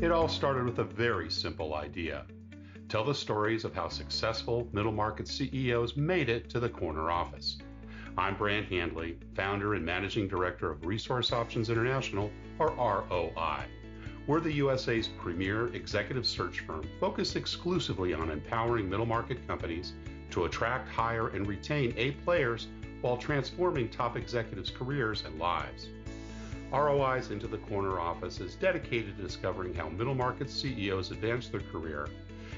It all started with a very simple idea. Tell the stories of how successful middle market CEOs made it to the corner office. I'm Brant Handley, founder and managing director of Resource Options International, or ROI. We're the USA's premier executive search firm focused exclusively on empowering middle market companies to attract, hire, and retain A players while transforming top executives' careers and lives. ROI's Into the Corner office is dedicated to discovering how middle market CEOs advance their career,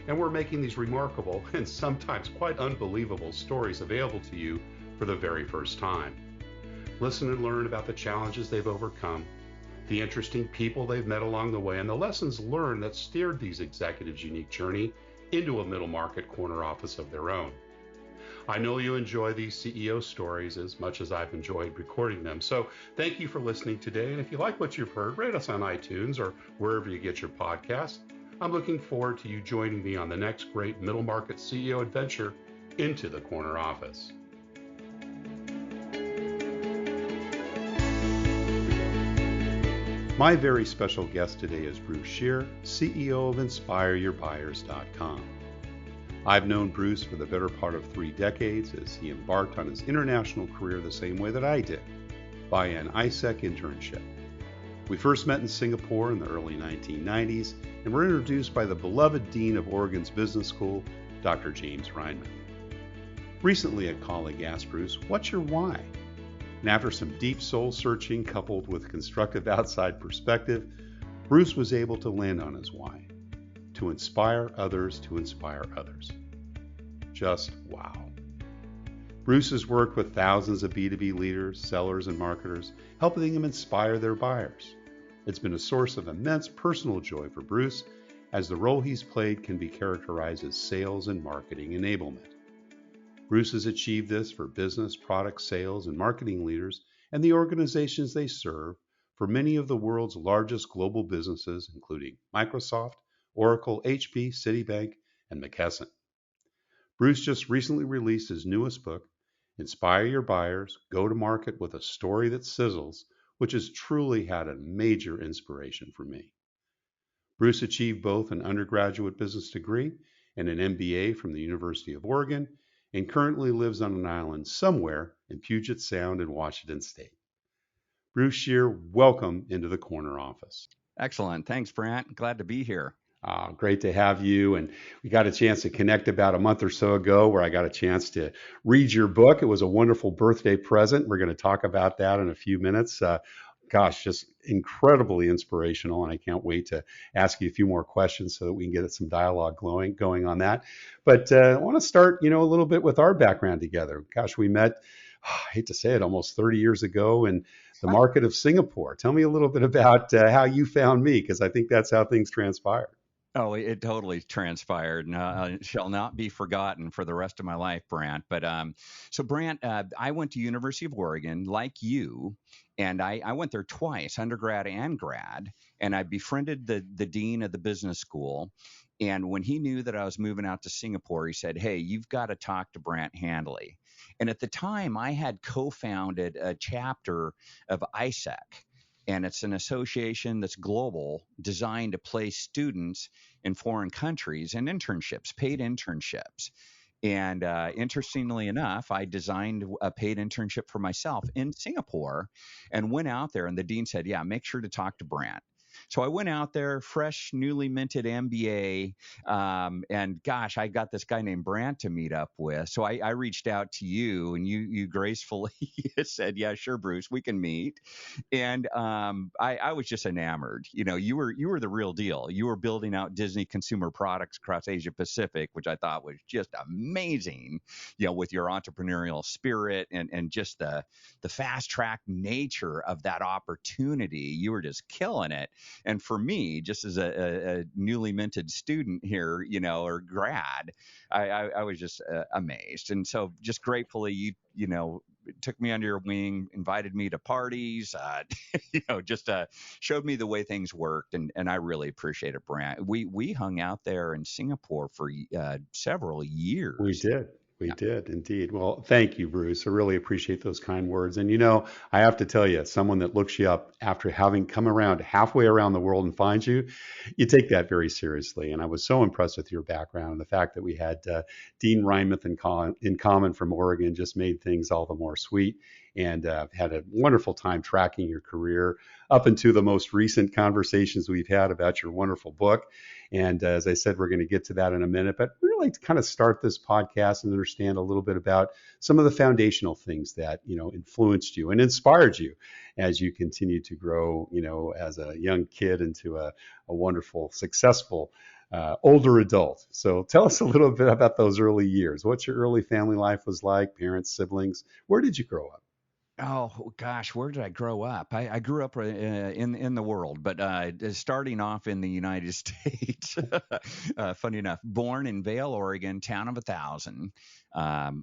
and we're making these remarkable and sometimes quite unbelievable stories available to you for the very first time. Listen and learn about the challenges they've overcome, the interesting people they've met along the way, and the lessons learned that steered these executives' unique journey into a middle market corner office of their own. I know you enjoy these CEO stories as much as I've enjoyed recording them. So thank you for listening today. And if you like what you've heard, rate us on iTunes or wherever you get your podcasts. I'm looking forward to you joining me on the next great middle market CEO adventure into the corner office. My very special guest today is Bruce Scheer, CEO of InspireYourBuyers.com. I've known Bruce for the better part of 3 decades as he embarked on his international career the same way that I did, via an ISEC internship. We first met in Singapore in the early 1990s and were introduced by the beloved Dean of Oregon's Business School, Dr. James Reinman. Recently, a colleague asked Bruce, "What's your why?" And after some deep soul searching coupled with constructive outside perspective, Bruce was able to land on his why: to inspire others to inspire others. Just wow. Bruce has worked with thousands of B2B leaders, sellers, and marketers, helping them inspire their buyers. It's been a source of immense personal joy for Bruce, as the role he's played can be characterized as sales and marketing enablement. Bruce has achieved this for business, product, sales, and marketing leaders and the organizations they serve for many of the world's largest global businesses, including Microsoft, Oracle, HP, Citibank, and McKesson. Bruce just recently released his newest book, Inspire Your Buyers, Go to Market with a Story That Sizzles, which has truly had a major inspiration for me. Bruce achieved both an undergraduate business degree and an MBA from the University of Oregon, and currently lives on an island somewhere in Puget Sound in Washington State. Bruce Scheer, welcome into the corner office. Excellent. Thanks, Brant. Glad to be here. Great to have you. And we got a chance to connect about a month or so ago where I got a chance to read your book. It was a wonderful birthday present. We're going to talk about that in a few minutes. Just incredibly inspirational. And I can't wait to ask you a few more questions so that we can get some dialogue going on that. But I want to start, a little bit with our background together. Gosh, we met, I hate to say it, almost 30 years ago in the market of Singapore. Tell me a little bit about how you found me, because I think that's how things transpired. Oh, it totally transpired, and it shall not be forgotten for the rest of my life, Brant. But so Brant, I went to University of Oregon, like you, and I went there twice, undergrad and grad, and I befriended the dean of the business school. And when he knew that I was moving out to Singapore, he said, "Hey, you've got to talk to Brant Handley." And at the time, I had co-founded a chapter of ISEC. And it's an association that's global, designed to place students in foreign countries in internships, paid internships. And interestingly enough, I designed a paid internship for myself in Singapore and went out there. And the dean said, "Yeah, make sure to talk to Brant." So I went out there, fresh, newly minted MBA, and gosh, I got this guy named Brant to meet up with. So I reached out to you, and you gracefully said, "Yeah, sure, Bruce, we can meet." And I was just enamored. You were the real deal. You were building out Disney consumer products across Asia Pacific, which I thought was just amazing. With your entrepreneurial spirit and just the fast track nature of that opportunity, you were just killing it. And for me, just as a newly minted student here, or grad, I was just amazed. And so just gratefully, you took me under your wing, invited me to parties, just showed me the way things worked. And I really appreciate it, Brant. We hung out there in Singapore for several years. We did. We did indeed. Well, thank you, Bruce. I really appreciate those kind words. And you know, I have to tell you, someone that looks you up after having come around halfway around the world and finds you, you take that very seriously. And I was so impressed with your background and the fact that we had Dean Reinmuth in common from Oregon just made things all the more sweet. And had a wonderful time tracking your career up into the most recent conversations we've had about your wonderful book. And as I said, we're going to get to that in a minute, but we really like to kind of start this podcast and understand a little bit about some of the foundational things that, you know, influenced you and inspired you as you continue to grow, you know, as a young kid into a wonderful, successful older adult. So tell us a little bit about those early years. What your early family life was like, parents, siblings. Where did you grow up? Oh gosh, where did I grow up? I grew up in the world, but starting off in the United States. Funny enough, born in Vale, Oregon, town of 1,000.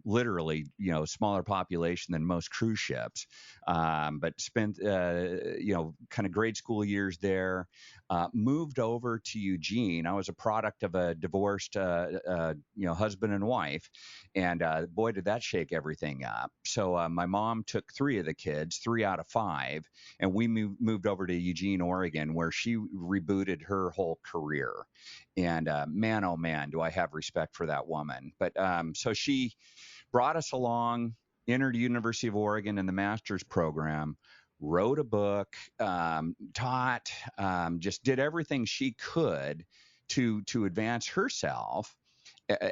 Literally, you know, smaller population than most cruise ships. But spent you know, kind of grade school years there. Moved over to Eugene. I was a product of a divorced you know, husband and wife, and boy, did that shake everything up. So my mom took three of the kids, 3 out of 5, and we moved over to Eugene, Oregon, where she rebooted her whole career. And man, oh man, do I have respect for that woman. But so she brought us along, entered University of Oregon in the master's program, wrote a book, taught, just did everything she could to advance herself,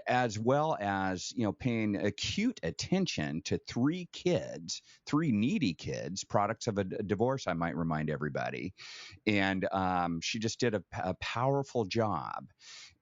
as well as, you know, paying acute attention to 3 kids, 3 needy kids, products of a divorce, I might remind everybody. And she just did a powerful job.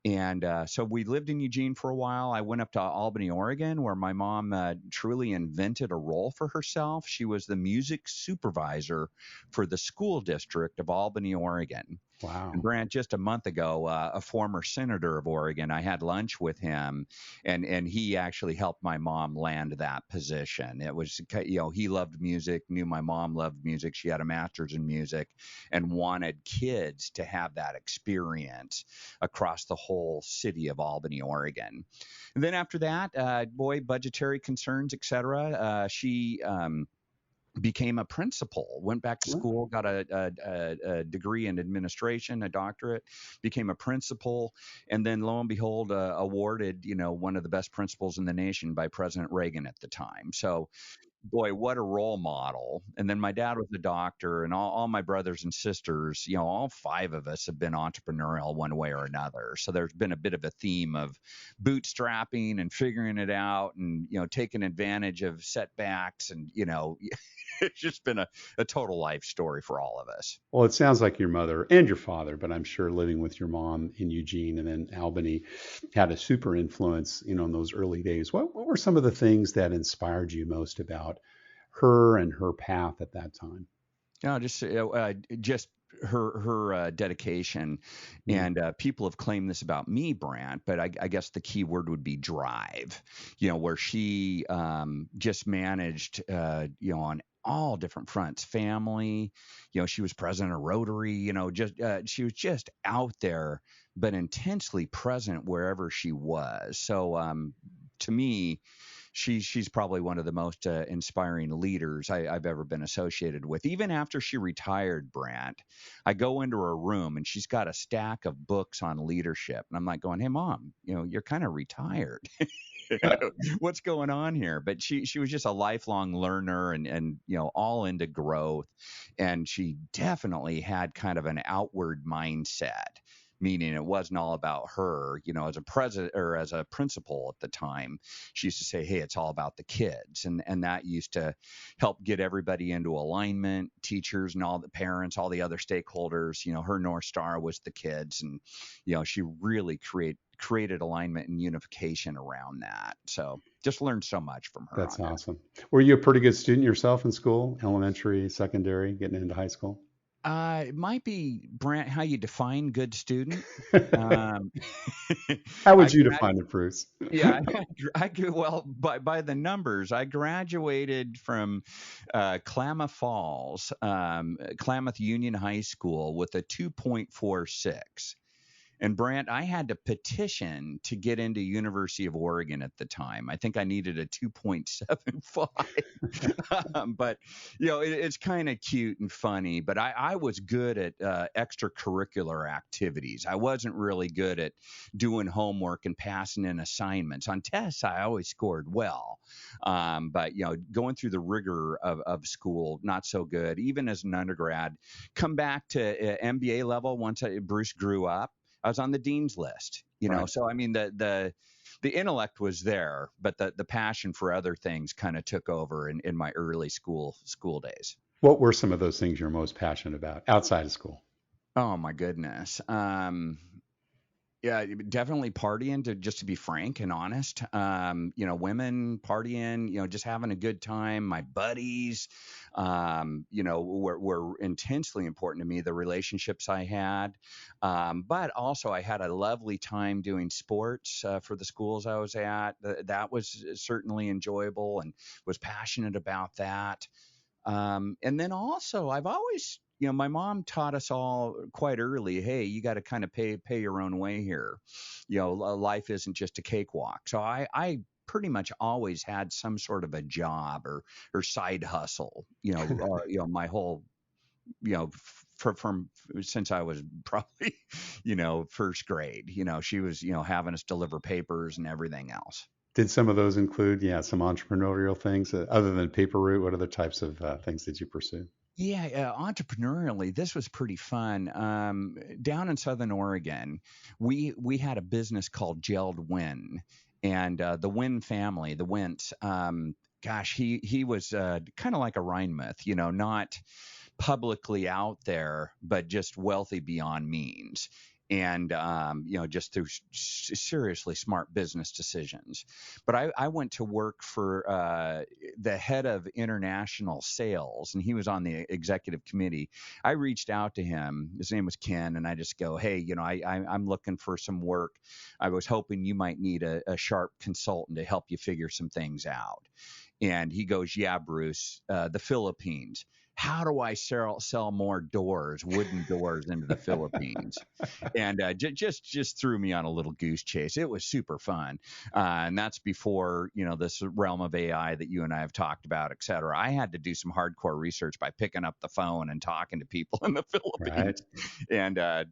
And so we lived in Eugene for a while. I went up to Albany, Oregon, where my mom truly invented a role for herself. She was the music supervisor for the school district of Albany, Oregon. And Wow. Brant, just a month ago, a former senator of Oregon, I had lunch with him, and he actually helped my mom land that position. It was, you know, he loved music, knew my mom loved music. She had a master's in music, and wanted kids to have that experience across the whole city of Albany, Oregon. And then after that, boy, budgetary concerns, et cetera. She became a principal, went back to school, got a degree in administration, a doctorate, became a principal, and then lo and behold, awarded, you know, one of the best principals in the nation by President Reagan at the time. So boy, what a role model. And then my dad was a doctor, and all my brothers and sisters, you know, all 5 of us have been entrepreneurial one way or another. So there's been a bit of a theme of bootstrapping and figuring it out, and, you know, taking advantage of setbacks. And, you know, it's just been a total life story for all of us. Well, it sounds like your mother and your father, but I'm sure living with your mom in Eugene and then Albany had a super influence, you know, in those early days. What were some of the things that inspired you most about her and her path at that time? No, just her dedication. Mm. And people have claimed this about me, Brant, but I guess the key word would be drive. You know, where she just managed, you know, on all different fronts, family. You know, she was president of Rotary. You know, just she was just out there, but intensely present wherever she was. So to me, she's probably one of the most inspiring leaders I've ever been associated with. Even after she retired, Brant, I go into her room and she's got a stack of books on leadership, and I'm like going, "Hey, Mom, you know, you're kind of retired." What's going on here? But she was just a lifelong learner, and you know, all into growth. And she definitely had kind of an outward mindset, meaning it wasn't all about her. You know, as a president or as a principal at the time, she used to say, "Hey, it's all about the kids," and that used to help get everybody into alignment, teachers and all the parents, all the other stakeholders. You know, her North Star was the kids, and you know, she really created alignment and unification around that. So just learned so much from her That's on that. awesome. Were you a pretty good student yourself in school, elementary, secondary, getting into high school? It might be, Brant, how you define good student. Um, How I would you grad, define it, Bruce? yeah, well, by the numbers, I graduated from Klamath Falls, Klamath Union High School with a 2.46. And Brant, I had to petition to get into University of Oregon at the time. I think I needed a 2.75. But it's kind of cute and funny. But I was good at extracurricular activities. I wasn't really good at doing homework and passing in assignments. On tests, I always scored well. But going through the rigor of school, not so good. Even as an undergrad, come back to MBA level once Bruce grew up. I was on the dean's list. Right. So I mean the intellect was there, but the passion for other things kind of took over in my early school days. What were some of those things you're most passionate about outside of school? Oh my goodness. Yeah, definitely partying, to be frank and honest. Women partying, just having a good time. My buddies, were intensely important to me, the relationships I had. But also I had a lovely time doing sports for the schools I was at. That was certainly enjoyable and was passionate about that. And then also I've always, my mom taught us all quite early, hey, you got to kind of pay your own way here. Life isn't just a cakewalk. So I pretty much always had some sort of a job or side hustle, my whole, from since I was probably, first grade. She was, having us deliver papers and everything else. Did some of those include, some entrepreneurial things other than paper route? What other types of things did you pursue? Yeah, entrepreneurially, this was pretty fun. Down in Southern Oregon, we had a business called Gelled Win, and the Win family, the Wents, gosh, he was kind of like a Rhine myth, not publicly out there, but just wealthy beyond means. And just through seriously smart business decisions. But I went to work for the head of international sales, and he was on the executive committee. I reached out to him. His name was Ken, and I just go, hey, I'm looking for some work. I was hoping you might need a sharp consultant to help you figure some things out. And he goes, yeah, Bruce, the Philippines. How do I sell more wooden doors into the Philippines? And just threw me on a little goose chase. It was super fun. And that's before, this realm of AI that you and I have talked about, et cetera. I had to do some hardcore research by picking up the phone and talking to people in the Philippines. Right. And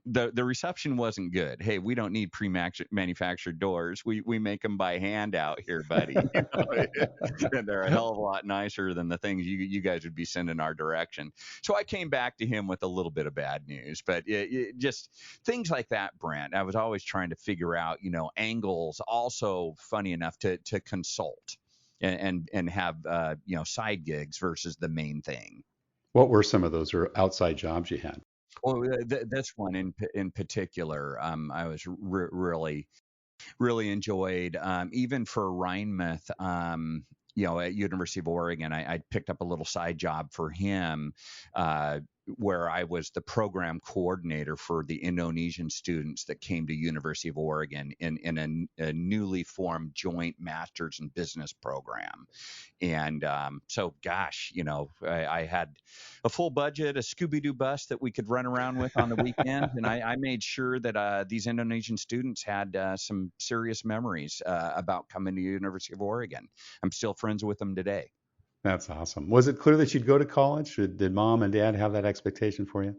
the reception wasn't good. Hey, we don't need pre-manufactured doors. We make them by hand out here, buddy. And they're a hell of a lot nicer than the things you guys would be sending our direction. So I came back to him with a little bit of bad news, but it just things like that, Brent. I was always trying to figure out, angles. Also, funny enough, to consult and have side gigs versus the main thing. What were some of those or outside jobs you had? Well, this one in particular, I was really enjoyed. Even for Rhinemouth, at University of Oregon, I picked up a little side job for him, where I was the program coordinator for the Indonesian students that came to University of Oregon in a newly formed joint master's in business program. And so, gosh, I had a full budget, a Scooby-Doo bus that we could run around with on the weekend. And I made sure that these Indonesian students had some serious memories about coming to University of Oregon. I'm still friends with them today. That's awesome. Was it clear that you'd go to college? Did mom and dad have that expectation for you?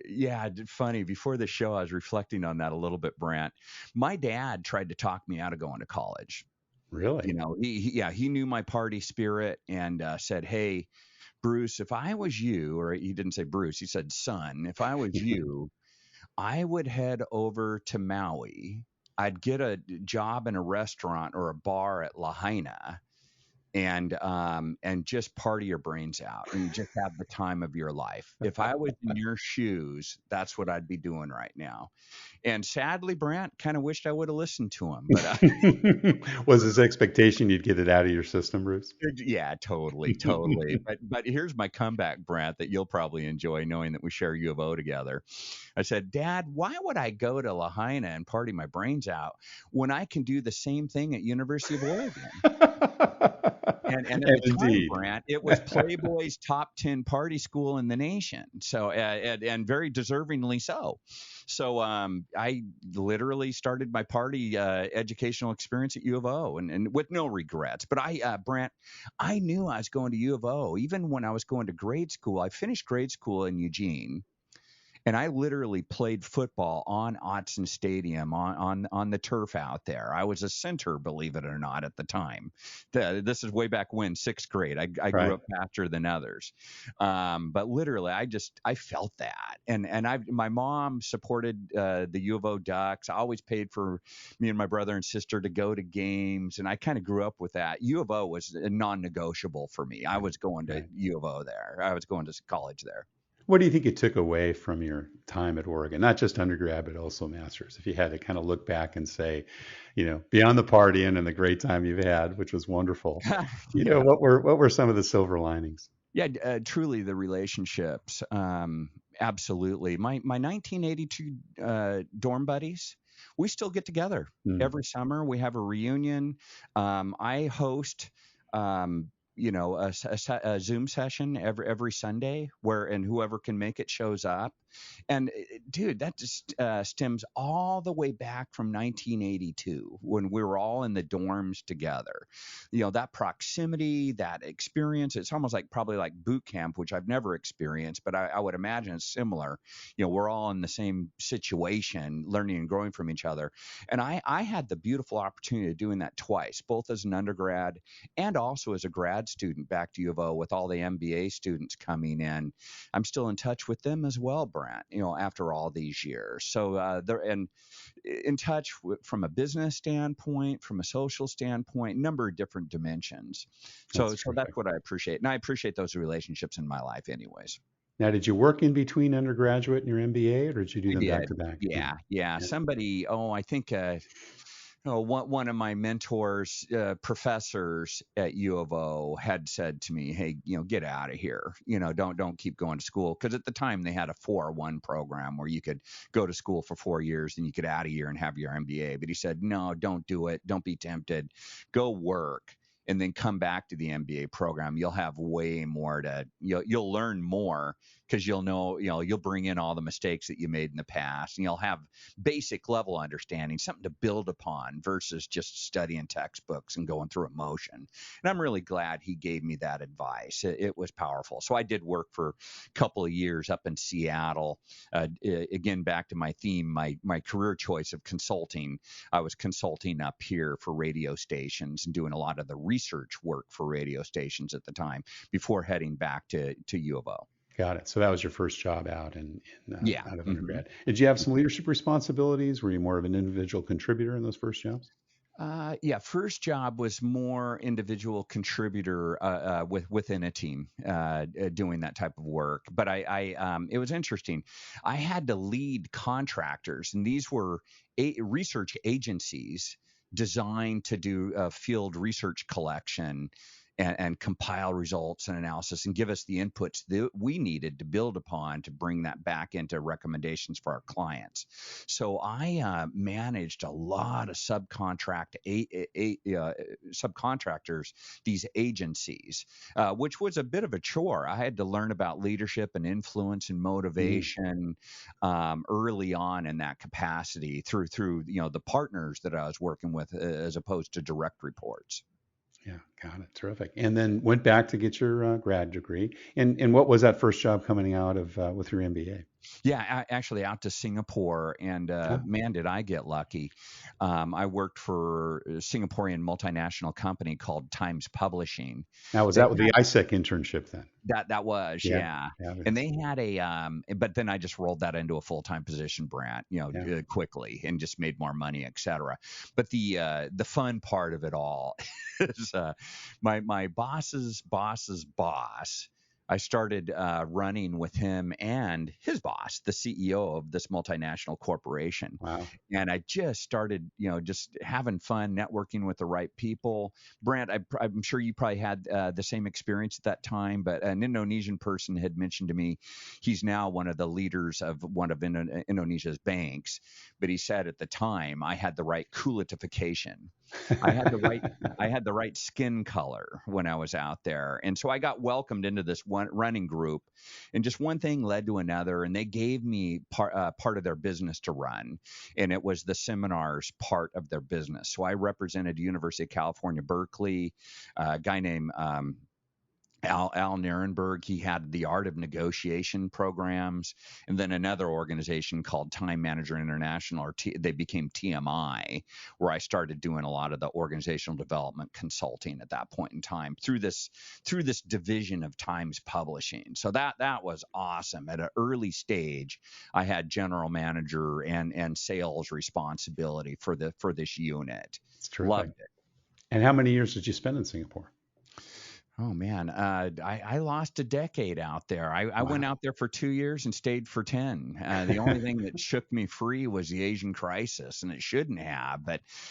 Yeah, funny. Before the show, I was reflecting on that a little bit, Brant. My dad tried to talk me out of going to college. Really? He knew my party spirit and said, hey, Bruce, if I was you, or he didn't say Bruce, he said, son, if I was you, I would head over to Maui. I'd get a job in a restaurant or a bar at Lahaina and just party your brains out and just have the time of your life. If I was in your shoes, that's what I'd be doing right now. And sadly, Brant, kind of wished I would have listened to him. But Was his expectation you'd get it out of your system, Bruce? yeah, totally. But here's my comeback, Brant, that you'll probably enjoy knowing that we share U of O together. I said, Dad, why would I go to Lahaina and party my brains out when I can do the same thing at University of Oregon? And at And the time, indeed. Brant, it was Playboy's top 10 party school in the nation. So, and very deservingly so. So, I literally started my party educational experience at U of O, and with no regrets. But Brant, I knew I was going to U of O. Even when I was going to grade school, I finished grade school in Eugene. And I literally played football on Autzen Stadium on the turf out there. I was a center, believe it or not, at the time. This is way back when, sixth grade. I grew Right. up faster than others, but literally, I felt that, and my mom supported the U of O Ducks. I always paid for me and my brother and sister to go to games, and I kind of grew up with that. U of O was a non-negotiable for me. I Right. was going to Right. U of O there. I was going to college there. What do you think it took away from your time at Oregon? Not just undergrad, but also master's. If you had to kind of look back and say, beyond the partying and the great time you've had, which was wonderful, Yeah. what were some of the silver linings? Yeah, truly the relationships. Absolutely. My 1982 dorm buddies, we still get together Hmm. every summer. We have a reunion. I host, um, a Zoom session every Sunday and whoever can make it shows up. And dude, that just stems all the way back from 1982 when we were all in the dorms together. That proximity, that experience, it's almost like probably like boot camp, which I've never experienced, but I would imagine it's similar. We're all in the same situation, learning and growing from each other. And I had the beautiful opportunity of doing that twice, both as an undergrad and also as a grad student back to U of O with all the MBA students coming in. I'm still in touch with them as well, Brent, after all these years. So they're in touch from a business standpoint, from a social standpoint, number of different dimensions. So That's so that's terrific. what I appreciate. And I appreciate those relationships in my life anyways. Now, did you work in between undergraduate and your MBA, or did you do I them back did. to back? Yeah. Yeah. Yeah. Somebody, I think one of my mentors, professors at U of O had said to me, "Hey, get out of here. Don't keep going to school." Because at the time they had a 401 program where you could go to school for 4 years and you could add a year and have your MBA. But he said, "No, don't do it. Don't be tempted. Go work." And then come back to the MBA program. You'll have way more you'll learn more because you'll bring in all the mistakes that you made in the past, and you'll have basic level understanding, something to build upon versus just studying textbooks and going through emotion. And I'm really glad he gave me that advice. It was powerful. So I did work for a couple of years up in Seattle. Again, back to my theme, my career choice of consulting. I was consulting up here for radio stations and doing a lot of the research work for radio stations at the time before heading back to U of O. Got it. So that was your first job out Yeah. out of Hmm. undergrad. Did you have some leadership responsibilities? Were you more of an individual contributor in those first jobs? Yeah, first job was more individual contributor within a team doing that type of work. But it was interesting. I had to lead contractors, and these were research agencies designed to do field research collection and compile results and analysis and give us the inputs that we needed to build upon to bring that back into recommendations for our clients. So I managed a lot of subcontractors, these agencies, which was a bit of a chore. I had to learn about leadership and influence and Mm, motivation early on in that capacity through the partners that I was working with as opposed to direct reports. yeah, got it. Terrific. And then went back to get your grad degree. And what was that first job coming out of with your MBA? Yeah, actually out to Singapore, and Oh, man, did I get lucky. I worked for a Singaporean multinational company called Times Publishing. now was They that with the had ISEC internship then? that was, Yeah, yeah. And fabulous. they had but then I just rolled that into a full-time position, Brant, Yeah. quickly and just made more money, et cetera. But the fun part of it all is my boss's boss. I started running with him and his boss, the CEO of this multinational corporation. Wow. And I just started, just having fun, networking with the right people. Brant, I'm sure you probably had the same experience at that time, but an Indonesian person had mentioned to me he's now one of the leaders of one of Indonesia's banks. But he said at the time I had the right kulitification. I had the right I had the right skin color when I was out there. And so I got welcomed into this one running group, and just one thing led to another, and they gave me part of their business to run, and it was the seminars part of their business. So I represented University of California, Berkeley, a guy named Al Nirenberg. He had the art of negotiation programs, and then another organization called Time Manager International, or they became TMI, where I started doing a lot of the organizational development consulting at that point in time through this division of Times Publishing. So that was awesome. At an early stage, I had general manager and sales responsibility for this unit. It's terrific. Loved it. And how many years did you spend in Singapore? Oh man, I lost a decade out there. I went Wow. out there for 2 years and stayed for 10. The only thing that shook me free was the Asian crisis, and it shouldn't have.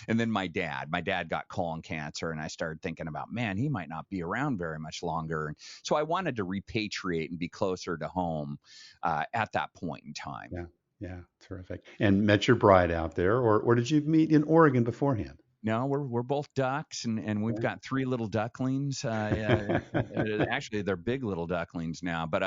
And then my dad got colon cancer, and I started thinking about, man, he might not be around very much longer. And so I wanted to repatriate and be closer to home at that point in time. Yeah. Yeah. Terrific. And met your bride out there, or did you meet in Oregon beforehand? No, we're both ducks, and we've Yeah. got three little ducklings. Actually, they're big little ducklings now. But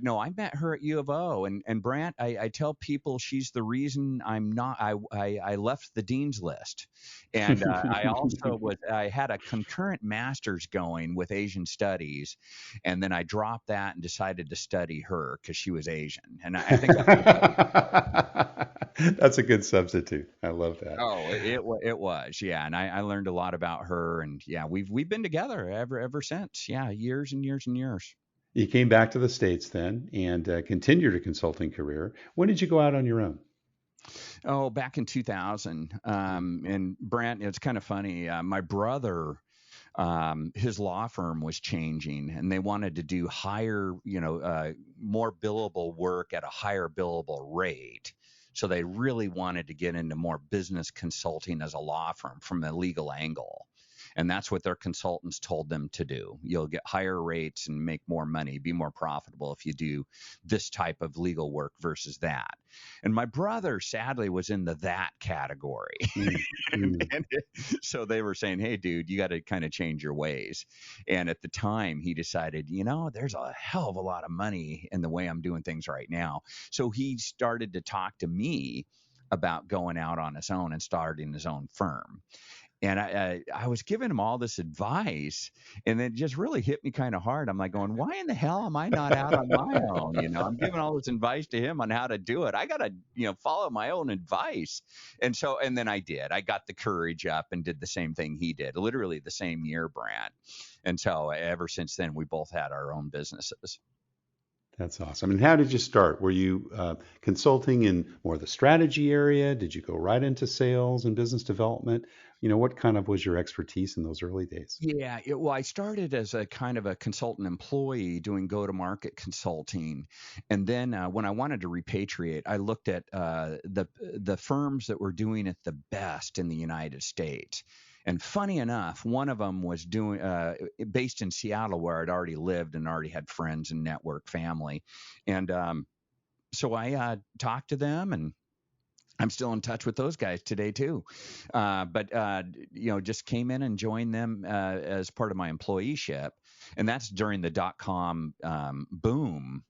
no, I met her at U of O, and Brant, I tell people she's the reason I'm not. I left the dean's list, and I had a concurrent master's going with Asian studies, and then I dropped that and decided to study her because she was Asian, and I think That's a good substitute. I love that. oh, it was, yeah, and I learned a lot about her, and yeah, we've been together ever since, yeah, years and years and years. You came back to the States then and continued your consulting career. When did you go out on your own? Oh, back in 2000, and Brant, it's kind of funny. My brother, his law firm was changing, and they wanted to do higher, more billable work at a higher billable rate. So they really wanted to get into more business consulting as a law firm from a legal angle. And that's what their consultants told them to do. You'll get higher rates and make more money, be more profitable if you do this type of legal work versus that. And my brother, sadly, was in that category. Mm, mm. And so they were saying, hey, dude, you got to kind of change your ways. And at the time, he decided, there's a hell of a lot of money in the way I'm doing things right now. So he started to talk to me about going out on his own and starting his own firm. And I was giving him all this advice, and it just really hit me kind of hard. I'm like going, why in the hell am I not out on my own? I'm giving all this advice to him on how to do it. I got to, follow my own advice. And then I did. I got the courage up and did the same thing he did, literally the same year, Brant. And so ever since then, we both had our own businesses. That's awesome. And how did you start? Were you consulting in more the strategy area? Did you go right into sales and business development? What kind of was your expertise in those early days? Yeah, well, I started as a kind of a consultant employee doing go-to-market consulting, and then when I wanted to repatriate, I looked at the firms that were doing it the best in the United States. And funny enough, one of them was doing based in Seattle, where I'd already lived and already had friends and network family, and so I talked to them, and I'm still in touch with those guys today too. But just came in and joined them as part of my employeeship, and that's during the .com boom.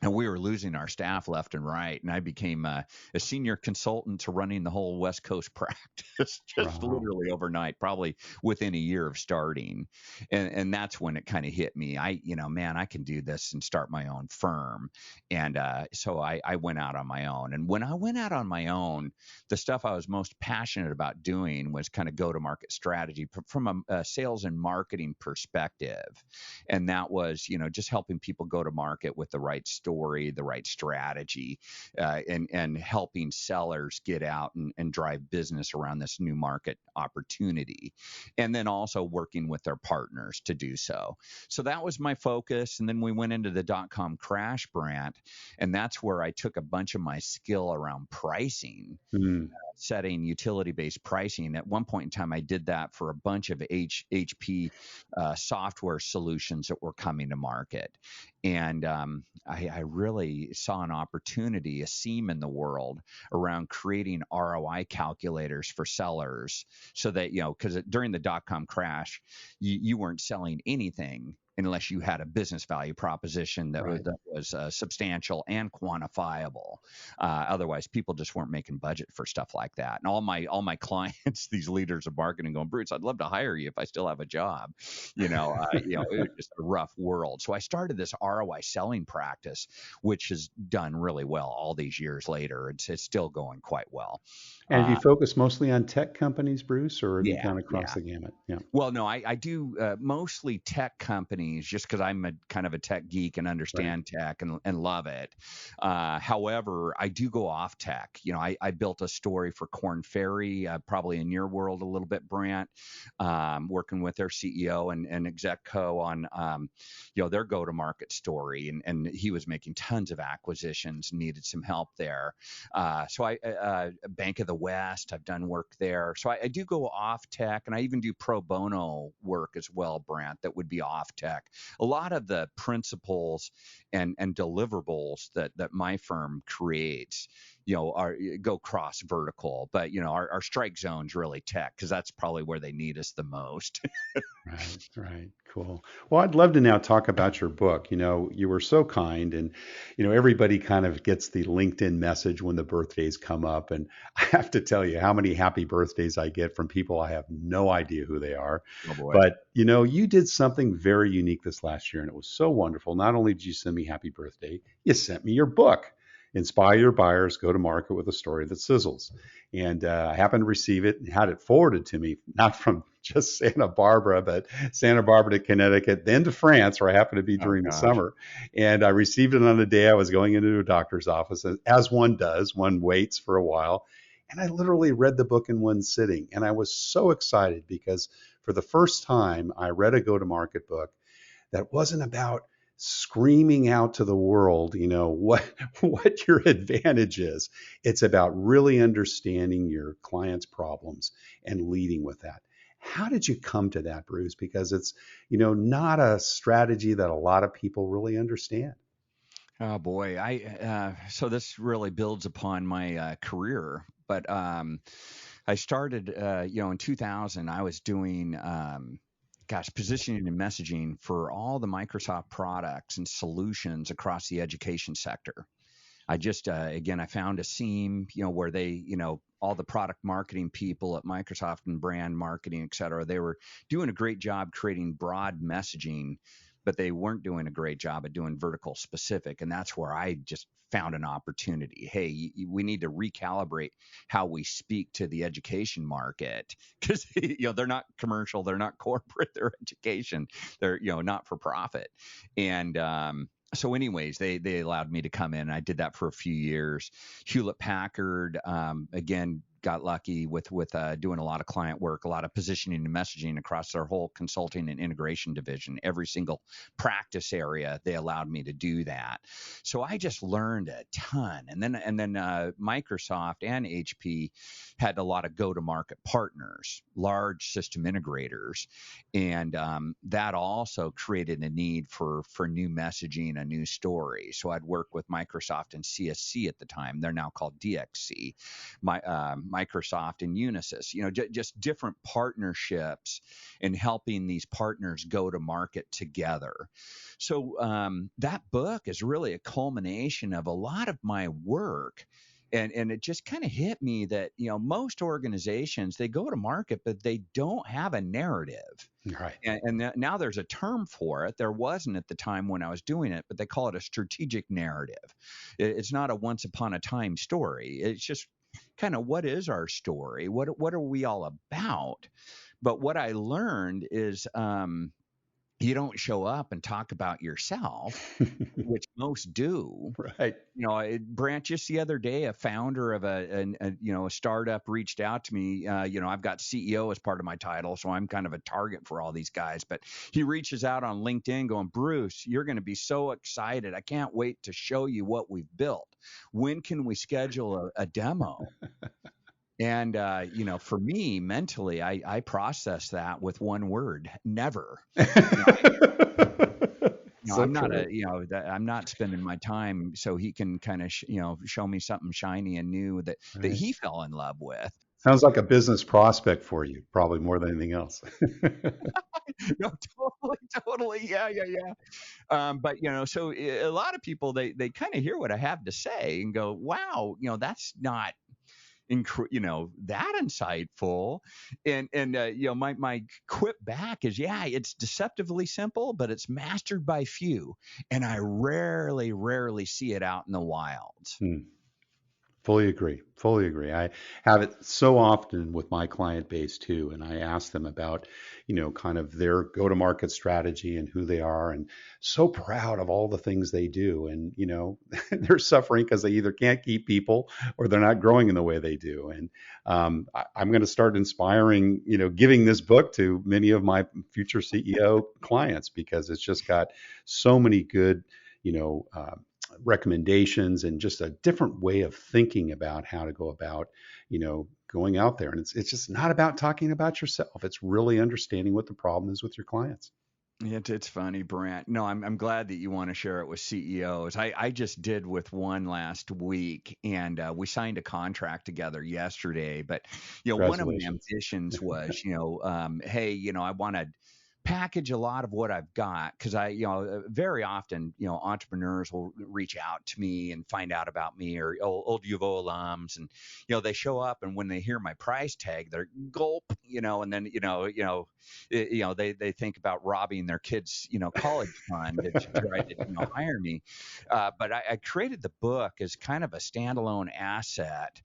And we were losing our staff left and right. And I became a senior consultant to running the whole West Coast practice, just Wow. literally overnight, probably within a year of starting. And that's when it kind of hit me. Man, I can do this and start my own firm. And so I went out on my own. And when I went out on my own, the stuff I was most passionate about doing was kind of go-to-market strategy from a sales and marketing perspective. And that was, just helping people go to market with the right story, the right strategy, and helping sellers get out and drive business around this new market opportunity. And then also working with their partners to do so. So that was my focus. And then we went into the .com crash, Brant, and that's where I took a bunch of my skill around pricing, Mm. setting utility-based pricing. At one point in time, I did that for a bunch of HP software solutions that were coming to market. And I I really saw an opportunity, a seam in the world around creating ROI calculators for sellers so that, because during the dot-com crash, you weren't selling anything unless you had a business value proposition that Right. was substantial and quantifiable. Otherwise, people just weren't making budget for stuff like that. And all my clients, these leaders of marketing, going, Bruce, I'd love to hire you if I still have a job. It was just a rough world. So I started this ROI selling practice, which has done really well all these years later. It's still going quite well. And have you Uh, focused mostly on tech companies, Bruce, or have you yeah, gone across yeah. the gamut? Yeah. Well, no, I do mostly tech companies just because I'm a kind of a tech geek and Right. understand tech and love it. However, I do go off tech. I built a story for Korn Ferry, probably in your world a little bit, Brant, working with their CEO and exec co on, their go-to-market story. And he was making tons of acquisitions, needed some help there. Bank of the West, I've done work there. So I do go off tech, and I even do pro bono work as well, Brant, that would be off tech. A lot of the principles and deliverables that my firm creates, go cross vertical, but our strike zone's really tech because that's probably where they need us the most. Right, right. Cool. Well, I'd love to now talk about your book. You were so kind, and everybody kind of gets the LinkedIn message when the birthdays come up, and I have to tell you how many happy birthdays I get from people I have no idea who they are. Oh boy. But you did something very unique this last year, and it was so wonderful. Not only did you send me happy birthday, you sent me your book. Inspire Your Buyers, Go to Market with a Story That Sizzles. And I happened to receive it and had it forwarded to me, not from just Santa Barbara, but Santa Barbara to Connecticut, then to France, where I happened to be Oh during the gosh. summer. And I received it on the day I was going into a doctor's office. As one does, one waits for a while. And I literally read the book in one sitting. And I was so excited because for the first time, I read a go to market book that wasn't about screaming out to the world, what your advantage is. It's about really understanding your client's problems and leading with that. How did you come to that, Bruce? Because it's, not a strategy that a lot of people really understand. Oh boy, so this really builds upon my career, but I started, in 2000. I was doing, positioning and messaging for all the Microsoft products and solutions across the education sector. I just, again, I found a seam, where they, all the product marketing people at Microsoft and brand marketing, et cetera, they were doing a great job creating broad messaging, but they weren't doing a great job at doing vertical specific. And that's where I just found an opportunity. Hey, we need to recalibrate how we speak to the education market because, they're not commercial, they're not corporate, they're education, they're, not for profit. And, so anyways, they allowed me to come in. I did that for a few years. Hewlett Packard, again, got lucky with doing a lot of client work, a lot of positioning and messaging across their whole consulting and integration division. Every single practice area, they allowed me to do that. So I just learned a ton. And then Microsoft and HP had a lot of go-to-market partners, large system integrators, and that also created a need for new messaging, a new story. So I'd work with Microsoft and CSC at the time. They're now called DXC. Microsoft and Unisys, just different partnerships and helping these partners go to market together. So that book is really a culmination of a lot of my work. And it just kind of hit me that, most organizations, they go to market, but they don't have a narrative. Right. And now there's a term for it. There wasn't at the time when I was doing it, but they call it a strategic narrative. It's not a once upon a time story. It's just kind of what is our story? What are we all about? But what I learned is you don't show up and talk about yourself, which most do. Right. Brant, just the other day, a founder of a startup reached out to me. I've got CEO as part of my title, so I'm kind of a target for all these guys. But he reaches out on LinkedIn going, Bruce, you're going to be so excited. I can't wait to show you what we've built. When can we schedule a demo? And, for me mentally, I process that with one word, never. You know, So I'm not true. I'm not spending my time so he can kind of, show me something shiny and new that Right. he fell in love with. Sounds like a business prospect for you, probably more than anything else. No, totally, totally. Yeah, yeah, yeah. But so a lot of people they kind of hear what I have to say and go, wow, that's not that insightful. And my quip back is, yeah, it's deceptively simple, but it's mastered by few, and I rarely see it out in the wild. Hmm. Fully agree. Fully agree. I have it so often with my client base too, and I ask them about, kind of their go-to-market strategy and who they are, and so proud of all the things they do. And, they're suffering because they either can't keep people or they're not growing in the way they do. And I'm going to start inspiring, giving this book to many of my future CEO clients because it's just got so many good, you know, uh, recommendations and just a different way of thinking about how to go about, going out there. And it's just not about talking about yourself. It's really understanding what the problem is with your clients. It's funny, Brent. No, I'm glad that you want to share it with CEOs. I just did with one last week, and we signed a contract together yesterday. But one of my Congratulations. ambitions was, hey, I want to package a lot of what I've got because very often, entrepreneurs will reach out to me and find out about me, or old UVO alums, and they show up, and when they hear my price tag, they're gulp, and then they think about robbing their kids college fund to try to hire me. But I created the book as kind of a standalone asset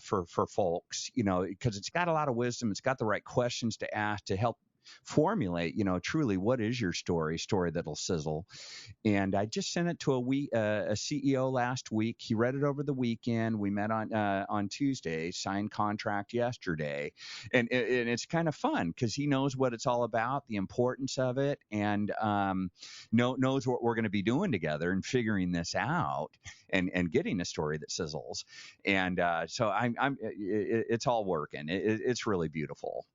for folks, because it's got a lot of wisdom. It's got the right questions to ask to help formulate, truly what is your story that'll sizzle. And I just sent it to a CEO last week. He read it over the weekend. We met on Tuesday, signed contract yesterday, and it's kind of fun because he knows what it's all about, the importance of it, and knows what we're going to be doing together and figuring this out and getting a story that sizzles. And so it's all working. It's really beautiful.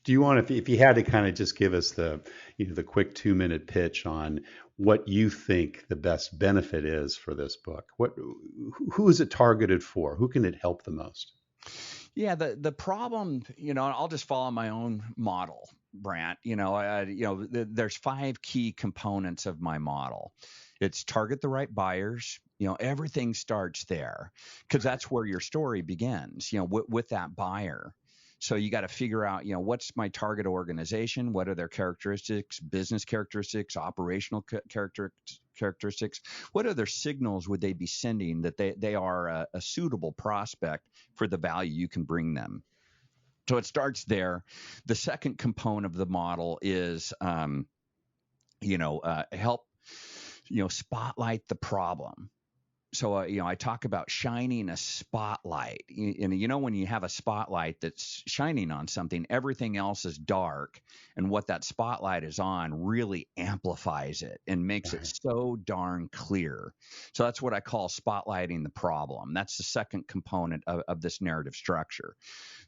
Do you want, if you had to kind of just give us the quick 2-minute pitch on what you think the best benefit is for this book? Who is it targeted for? Who can it help the most? Yeah, the problem, I'll just follow my own model, Brant. There's 5 key components of my model. It's target the right buyers. Everything starts there because that's where your story begins. With that buyer. So you got to figure out, what's my target organization? What are their characteristics, business characteristics, operational characteristics? What other signals would they be sending that they are a suitable prospect for the value you can bring them? So it starts there. The second component of the model is, help, spotlight the problem. So I talk about shining a spotlight. And when you have a spotlight that's shining on something, everything else is dark, and what that spotlight is on really amplifies it and makes it Right. so darn clear. So that's what I call spotlighting the problem. That's the second component of this narrative structure.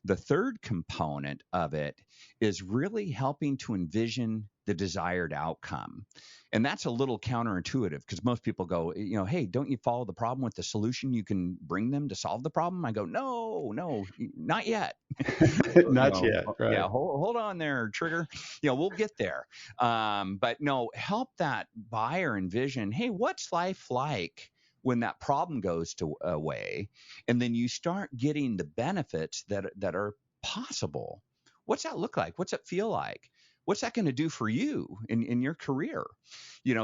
The third component of it is really helping to envision the desired outcome. And that's a little counterintuitive because most people go, hey, don't you follow the problem with the solution you can bring them to solve the problem? I go, no, not yet. Not yet. Yeah, Right. hold on there, Trigger. We'll get there. But no, help that buyer envision, hey, what's life like when that problem goes away, and then you start getting the benefits that are possible. What's that look like? What's it feel like? What's that going to do for you in your career?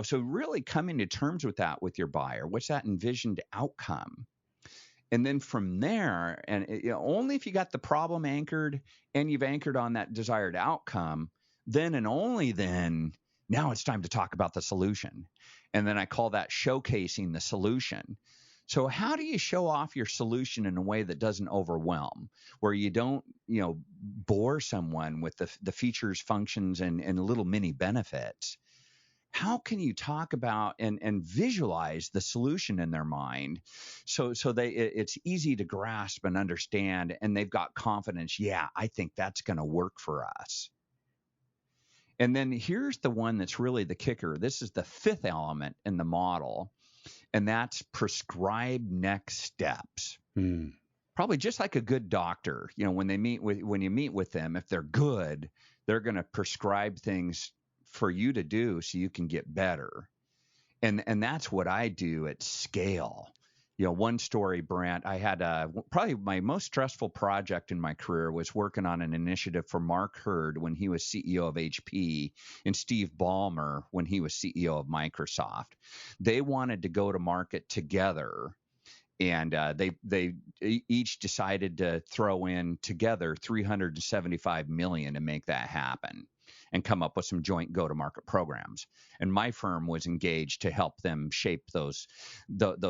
So really coming to terms with that with your buyer. What's that envisioned outcome? And then from there, and only if you got the problem anchored and you've anchored on that desired outcome, then and only then, now it's time to talk about the solution. And then I call that showcasing the solution. So how do you show off your solution in a way that doesn't overwhelm, where you don't, bore someone with the features, functions, and little mini benefits? How can you talk about and visualize the solution in their mind so it's easy to grasp and understand, and they've got confidence, yeah, I think that's going to work for us. And then here's the one that's really the kicker. This is the fifth element in the model, and that's prescribe next steps. Probably just like a good doctor, when you meet with them, if they're good, they're going to prescribe things for you to do so you can get better. And that's what I do at scale. One story, Brant, I had probably my most stressful project in my career was working on an initiative for Mark Hurd when he was CEO of HP and Steve Ballmer when he was CEO of Microsoft. They wanted to go to market together, and they each decided to throw in together $375 million to make that happen and come up with some joint go-to-market programs. And my firm was engaged to help them shape those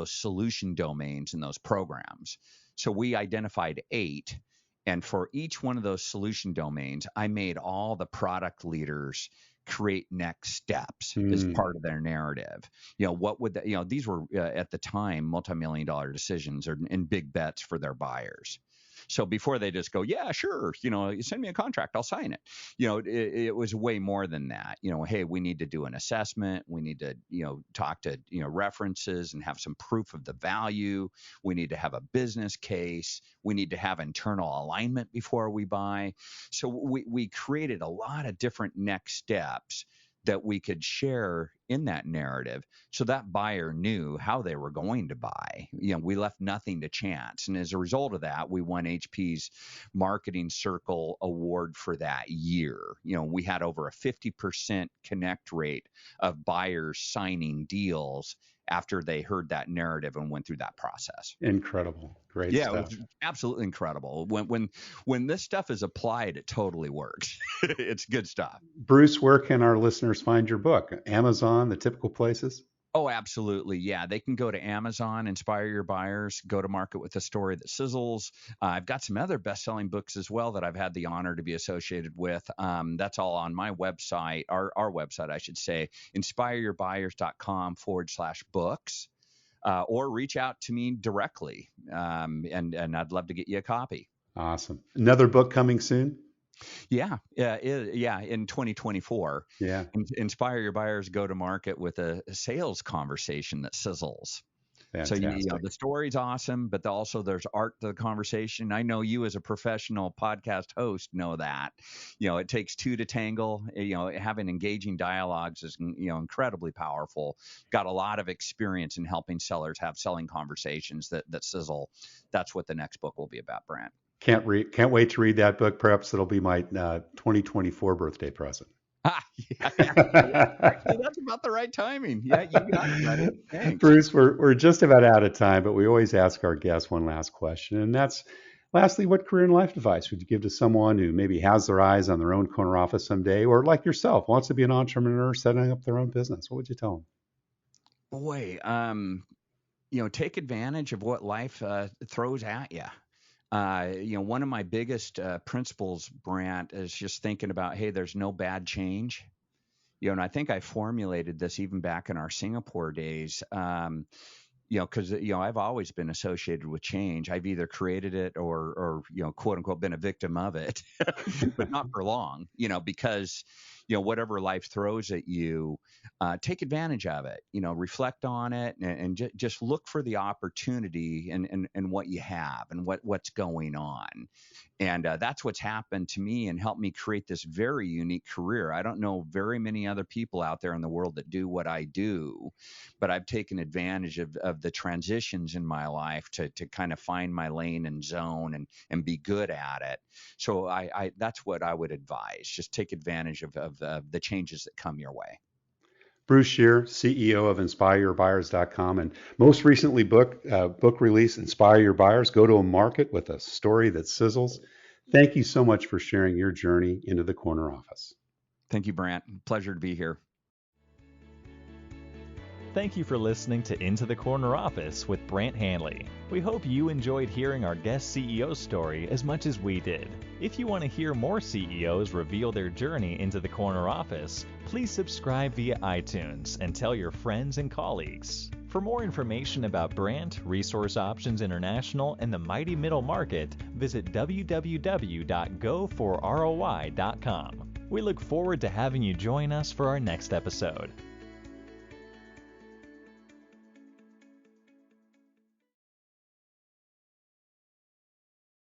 solution domains and those programs. So we identified 8, and for each one of those solution domains, I made all the product leaders create next steps as part of their narrative. What would these were at the time multi-million-dollar decisions and big bets for their buyers. So before they just go, yeah, sure, you send me a contract, I'll sign it. It was way more than that. Hey, we need to do an assessment. We need to, talk to, references and have some proof of the value. We need to have a business case. We need to have internal alignment before we buy. So we created a lot of different next steps that we could share in that narrative so that buyer knew how they were going to buy. We left nothing to chance. And as a result of that, we won HP's Marketing Circle Award for that year. We had over a 50% connect rate of buyers signing deals after they heard that narrative and went through that process. Incredible. Great stuff. It was absolutely incredible. When this stuff is applied, it totally works. It's good stuff. Bruce, where can our listeners find your book? Amazon, the typical places? Oh, absolutely. Yeah. They can go to Amazon, Inspire Your Buyers, go to market with a story that sizzles. I've got some other best-selling books as well that I've had the honor to be associated with. That's all on my website, our website, I should say, inspireyourbuyers.com/books, or reach out to me directly. And I'd love to get you a copy. Awesome. Another book coming soon? Yeah, in 2024. Yeah. Inspire Your Buyers go to market with a sales conversation that sizzles. Fantastic. So the story's awesome, but also there's art to the conversation. I know you as a professional podcast host know that. It takes two to tangle. Having engaging dialogues is incredibly powerful. Got a lot of experience in helping sellers have selling conversations that sizzle. That's what the next book will be about, Brant. Can't wait to read that book. Perhaps it'll be my 2024 birthday present. Yeah. Actually, that's about the right timing. Yeah, you got it, buddy. Thanks. Bruce, we're just about out of time, but we always ask our guests one last question, and that's, lastly, what career and life advice would you give to someone who maybe has their eyes on their own corner office someday, or like yourself, wants to be an entrepreneur setting up their own business? What would you tell them? Boy, take advantage of what life throws at you. One of my biggest principles, Brant, is just thinking about, hey, there's no bad change. And I think I formulated this even back in our Singapore days, because, I've always been associated with change. I've either created it or quote unquote, been a victim of it, but not for long, because, whatever life throws at you, take advantage of it, reflect on it and just look for the opportunity and what you have and what's going on. And that's what's happened to me and helped me create this very unique career. I don't know very many other people out there in the world that do what I do, but I've taken advantage of the transitions in my life to kind of find my lane and zone and be good at it. So I that's what I would advise. Just take advantage of the changes that come your way. Bruce Scheer, CEO of InspireYourBuyers.com, and most recently book release, Inspire Your Buyers, Go to a Market with a Story That Sizzles. Thank you so much for sharing your journey into the corner office. Thank you, Brant. Pleasure to be here. Thank you for listening to Into the Corner Office with Brant Hanley. We hope you enjoyed hearing our guest CEO story as much as we did. If you want to hear more CEOs reveal their journey into the corner office, please subscribe via iTunes and tell your friends and colleagues. For more information about Brant, Resource Options International, and the mighty middle market, visit www.goforroi.com. We look forward to having you join us for our next episode.